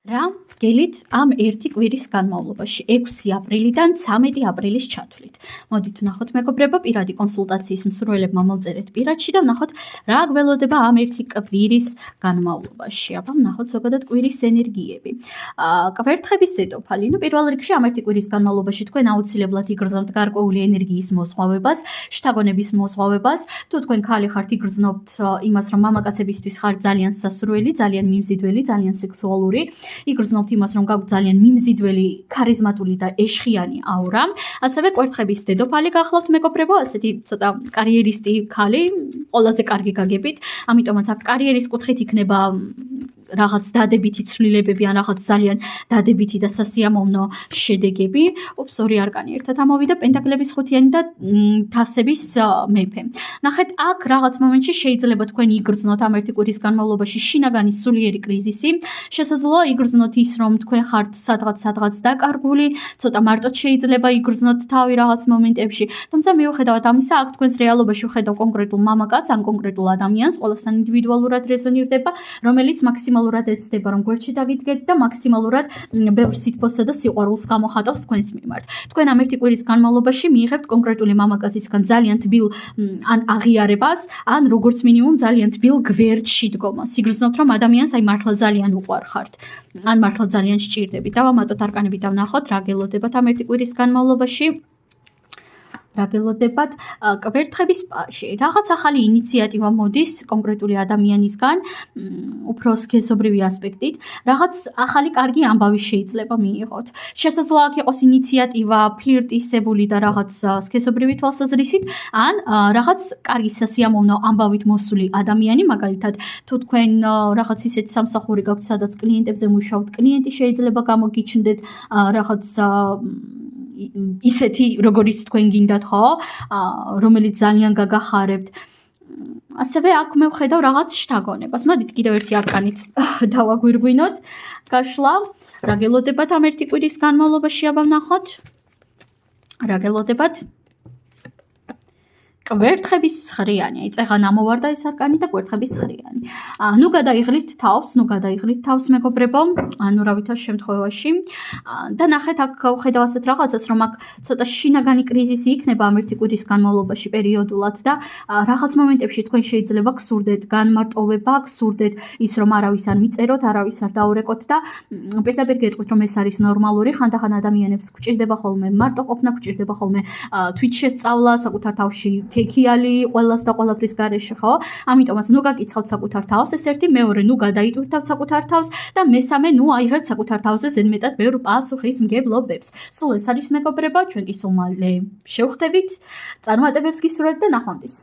რა გელით ამ ერთი კვირის განმავლობაში 6 აპრილიდან 13 აპრილის ჩათვლით. მოდით ვნახოთ მეგობრებო, პირადი კონსულტაციის მსურველებმა მომწერეთ პირადში და ვნახოთ რა გველოდება ამ ერთი კვირის განმავლობაში. აბა ვნახოთ ზოგადად კვირის ენერგიები. კვერთხების დედოფალი, პირველ რიგში ამ ერთი კვირის განმავლობაში თქვენ აუცილებლად იგრძნობთ გარკვეული ენერგიის მოსღვავებას, შთაგონების მოსღვავებას. თუ თქვენ ქალი ხართ, იგრძნობთ იმას, რომ მამაკაცებისთვის ხართ ძალიან სასურველი, ძალიან მიმზიდველი, ძალიან სექსუალური. იგრძნობთ იმას, რომ გაქვთ ძალიან მიმზიდველი, ქარიზმატული და ეშხიანი აურა. ასევე კვერთხების დედოფალი გახლავთ მეგობრებო, ასეთი ცოტა კარიერისტი ქალი, ყველაზე კარგი გაგებით, ამიტომაც აქ კარიერის კუთხით იქნება რაღაც დადებითი ცვლილებები ან რაღაც ძალიან დადებითი და სასიამოვნო შედეგები. ორი არკანი ერთად ამოვიდა, პენტაკლების ხუთიანი და თასების მეფე. ნახეთ, აქ რაღაც მომენტში შეიძლება თქვენ იგრძნოთ ამ ერთი კვირის განმავლობაში შინაგანი სულიერი კრიზისი. შესაძლოა იგრძნოთ ის, რომ თქვენ ხართ სადღაც დაკარგული, ცოტა მარტოდ შეიძლება იგრძნოთ თავი რაღაც მომენტებში. თუმცა მიუხედავად ამისა, აქ თქვენს რეალობაში ვხედავ კონკრეტულ მამაკაცს ან კონკრეტულ ადამიანს, ყველასთან ინდივიდუალურად რეზონირდება, რომელიც მაქსიმალურად ეცდება, რომ გვერდში დაგიდგეთ და მაქსიმალურად ბევრ სითბოსა და სიყვარულს გამოხატავს თქვენს მიმართ. თქვენ ამ ერთი კვირის განმავლობაში მიიღებთ კონკრეტული მამაკაცისგან ძალიან თბილ ან აღიარებას, ან როგორც მინიმუმ ძალიან თბილ გვერდში დგომას. იგრძნობთ, რომ ადამიანს მართლა ძალიან უყვარხართ, ან მართლა ძალიან სჭირდებით. დავამატოთ არკანები და ვნახოთ რა გელოდებათ ამ ერთი კვირის განმავლობაში. რაგელოდებათ კვერთხების პაში. რაღაც ახალი ინიციატივა მოდის კონკრეტული ადამიანისგან, უფრო სქესობრივი ასპექტით. რაღაც ახალი კარგი ამბავი შეიძლება მიიღოთ. შესაძლოა აქ იყოს ინიციატივა ფლირტისებული და რაღაც სქესობრივი თვალსაზრისით, ან რაღაც კარგი სასიამოვნო ამბავით მოსული ადამიანი, მაგალითად, თუ თქვენ რაღაც ისეთი სამსახური გაქვთ, სადაც კლიენტებზე მუშაობთ, კლიენტი შეიძლება გამოგიჩნდეთ რაღაც ისეთი, როგორც თქვენ გინდათ, ხო? რომელიც ძალიან გაგახარებთ. ასევე აქ მე ვხედავ რაღაც შთაგონებას. მოდით კიდევ ერთი არკანით დავაგვირგვინოთ. გაშლა, რა გელოდებათ ამ ერთი კვირის განმავლობაში, აბა ვნახოთ. რა გელოდებათ? კვერთხების ცხრიანი. აი წეღან ამოვარდა ეს არკანი და კვერთხების ცხრიანი. ნუ გადაიღლით თავს მეგობრებო, ანუ რა ვითარ შემთხვევაში. და ნახეთ, აქ ვხედავ ასეთ რაღაცას, რომ აქ ცოტა შინაგანი კრიზისი იქნება ამ ერთი კვირის განმავლობაში პერიოდულად და რაღაც მომენტებში თქვენ შეიძლება გსურდეთ განმარტოვება, გსურდეთ ის, რომ არავის არ მიწეროთ, არავის არ დაურეკოთ და პირდაპირ გეტყვით, რომ ეს არის ნორმალური. ხანდახან ადამიანებს გვჭირდება ხოლმე მარტო ყოფნა, გვჭირდება ხოლმე თვით შესწავლა, საკუთარ თავში ქექიალი ყველას და ყველაფრის გარეშე, ხო? ამიტომაც ნუ გაკიცხავთ საკუთარ თავს, ეს ერთი, მეორე, ნუ გადაიტვირთავთ საკუთარ თავს და მესამე, ნუ აიღებთ საკუთარ თავზე ზედმეტად ბევრ პასუხისმგებლობებს. სულ ეს არის მეგობრებო, ჩვენ კი სულ მალე შევხვდებით. წარმატებებს გისურვებთ და ნახვამდის.